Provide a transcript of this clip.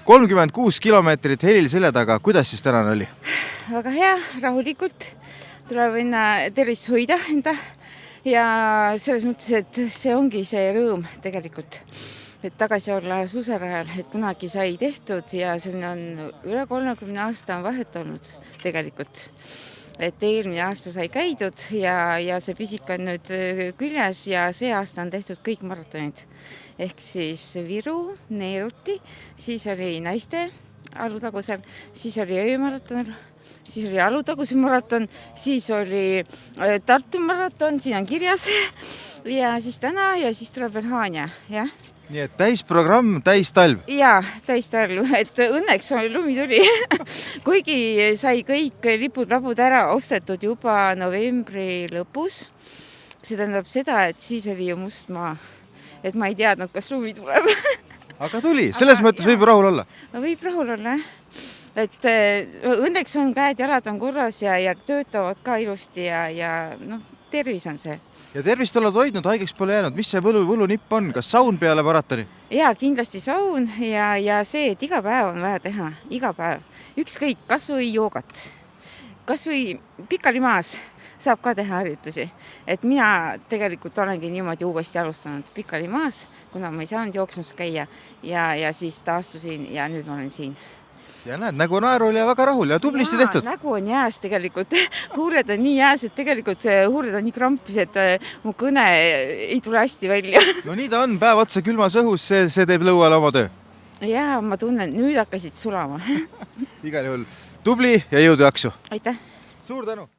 36 kilomeetrit helil selja taga, kuidas siis tänane oli? Väga hea, rahulikult. Tuleb enne tervist hoida enda ja selles mõttes, et see ongi see rõõm tegelikult. Et tagasi olla suusarajal, et kunagi sai tehtud ja see on üle 30 aasta on vahet olnud tegelikult. Et eelmine aasta sai käidud ja see pisik on nüüd küljes ja see aasta on tehtud kõik maratonid. Ehk siis Viru, Neeruti, siis oli naiste Alutagusel, siis oli öömaraton, siis oli Alutaguse maraton, siis oli Tartu maraton, siin on kirjas ja siis täna ja siis tuleb veel Haanja, jah. Nii et täisprogramm, täistalv. Jaa, täistalv, et õnneks lumi tuli. Kuigi sai kõik lipud-labud ära ostetud juba novembri lõpus. See tähendab seda, et siis oli ju must maa. Et ma ei teadnud, kas lumi tuleb. Aga tuli, selles mõttes võib rahul olla. Võib rahul olla, et õnneks on käed-jalad on korras ja töötavad ka ilusti ja tervis on see. Ja tervist oled hoidnud, haigeks pole jäänud. Mis see võlunipp on? Kas saun peale maratoni? Jaa, kindlasti saun ja see, et iga päev on vaja teha. Iga päev. Ükskõik, kas või joogat. Kas või pikali maas saab ka teha harjutusi. Et mina tegelikult olengi niimoodi uuesti alustanud pikali maas, kuna ma ei saanud jooksmas käia ja siis taastusin ja nüüd ma olen siin. Ja näed, nägu naerul ja väga rahul ja tublisti tehtud. Nägu on jääs tegelikult. Huuled on nii jääs, et tegelikult huuled on nii krampis, et mu kõne ei tule hästi välja. No nii ta on, päev otsa külmas õhus, see teeb lõuale oma töö. Jaa, ma tunnen, nüüd hakkasid sulama. Igal juhul tubli ja jõudu jaksu. Aitäh. Suur tänu.